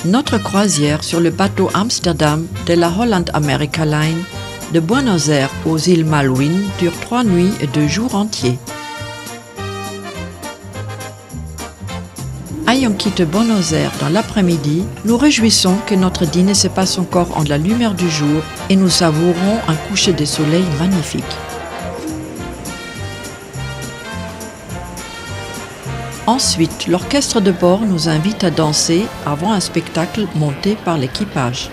Notre croisière sur le bateau Amsterdam de la Holland America Line de Buenos Aires aux îles Malouines dure 3 nuits et 2 jours entiers. Ayant quitté Buenos Aires dans l'après-midi, nous réjouissons que notre dîner se passe encore en la lumière du jour et nous savourons un coucher de soleil magnifique. Ensuite, l'orchestre de bord nous invite à danser avant un spectacle monté par l'équipage.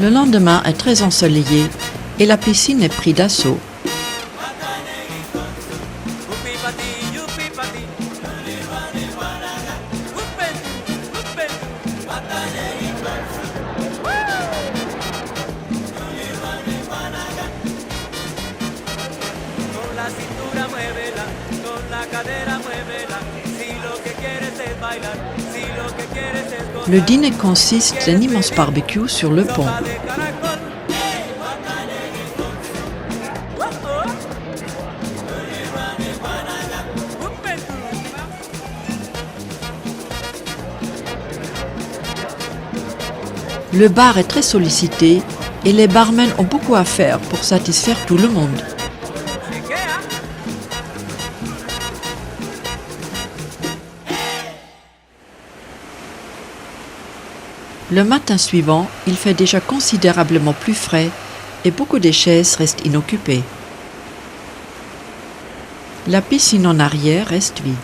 Le lendemain est très ensoleillé et la piscine est prise d'assaut. Le dîner consiste d'un immense barbecue sur le pont. Le bar est très sollicité et les barmen ont beaucoup à faire pour satisfaire tout le monde. Le matin suivant, il fait déjà considérablement plus frais et beaucoup de chaises restent inoccupées. La piscine en arrière reste vide.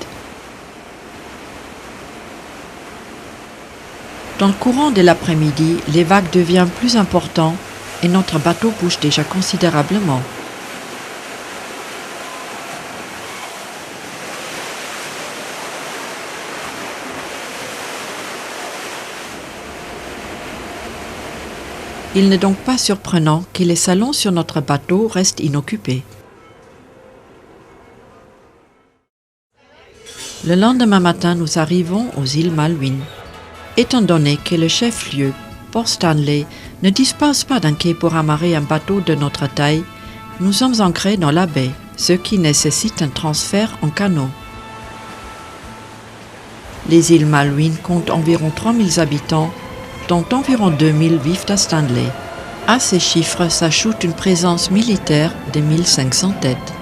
Dans le courant de l'après-midi, les vagues deviennent plus importantes et notre bateau bouge déjà considérablement. Il n'est donc pas surprenant que les salons sur notre bateau restent inoccupés. Le lendemain matin, nous arrivons aux îles Malouines. Étant donné que le chef-lieu, Port Stanley, ne dispose pas d'un quai pour amarrer un bateau de notre taille, nous sommes ancrés dans la baie, ce qui nécessite un transfert en canot. Les îles Malouines comptent environ 3000 habitants, dont environ 2000 vivent à Stanley. À ces chiffres s'ajoute une présence militaire de 1500 têtes.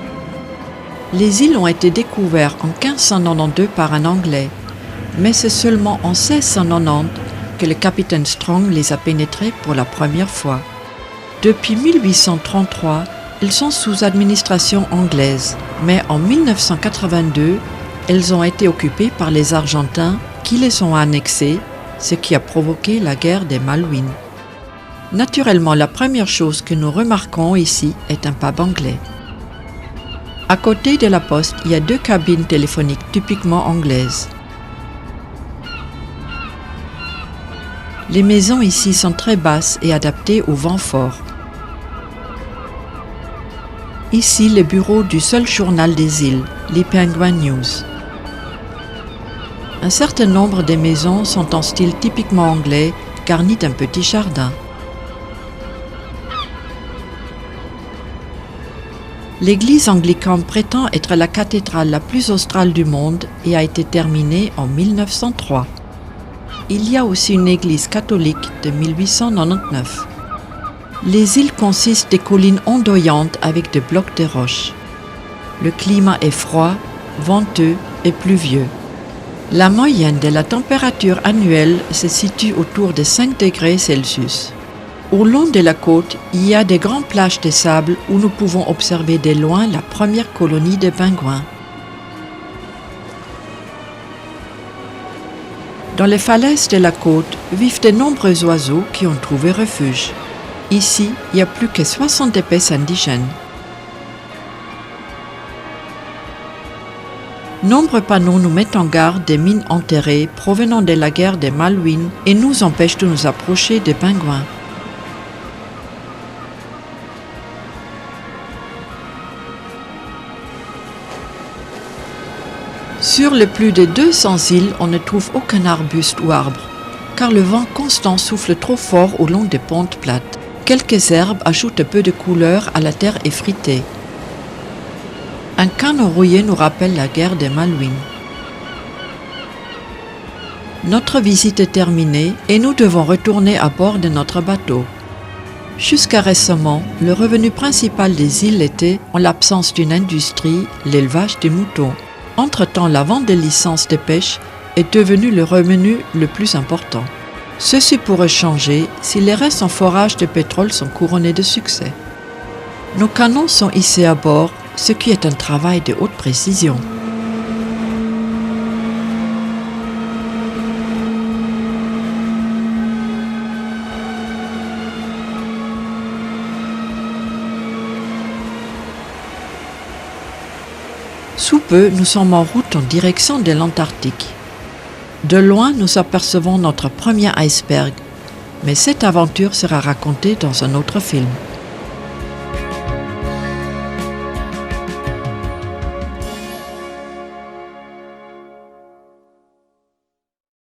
Les îles ont été découvertes en 1592 par un Anglais, mais c'est seulement en 1690 que le capitaine Strong les a pénétrées pour la première fois. Depuis 1833, elles sont sous administration anglaise, mais en 1982, elles ont été occupées par les Argentins qui les ont annexées, ce qui a provoqué la guerre des Malouines. Naturellement, la première chose que nous remarquons ici est un pub anglais. À côté de la poste, il y a 2 cabines téléphoniques typiquement anglaises. Les maisons ici sont très basses et adaptées au vent fort. Ici, le bureau du seul journal des îles, les Penguin News. Un certain nombre des maisons sont en style typiquement anglais, garnies d'un petit jardin. L'église anglicane prétend être la cathédrale la plus australe du monde et a été terminée en 1903. Il y a aussi une église catholique de 1899. Les îles consistent de collines ondoyantes avec des blocs de roches. Le climat est froid, venteux et pluvieux. La moyenne de la température annuelle se situe autour de 5 degrés Celsius. Au long de la côte, il y a de grandes plages de sable où nous pouvons observer de loin la première colonie de pingouins. Dans les falaises de la côte vivent de nombreux oiseaux qui ont trouvé refuge. Ici, il y a plus que 60 espèces indigènes. Nombreux panneaux nous mettent en garde des mines enterrées provenant de la guerre des Malouines et nous empêchent de nous approcher des pingouins. Sur les plus de 200 îles, on ne trouve aucun arbuste ou arbre, car le vent constant souffle trop fort au long des pentes plates. Quelques herbes ajoutent peu de couleur à la terre effritée. Un canot rouillé nous rappelle la guerre des Malouines. Notre visite est terminée et nous devons retourner à bord de notre bateau. Jusqu'à récemment, le revenu principal des îles était, en l'absence d'une industrie, l'élevage des moutons. Entre-temps, la vente des licences de pêche est devenue le revenu le plus important. Ceci pourrait changer si les restes en forage de pétrole sont couronnés de succès. Nos canons sont hissés à bord, ce qui est un travail de haute précision. Sous peu, nous sommes en route en direction de l'Antarctique. De loin, nous apercevons notre premier iceberg, mais cette aventure sera racontée dans un autre film.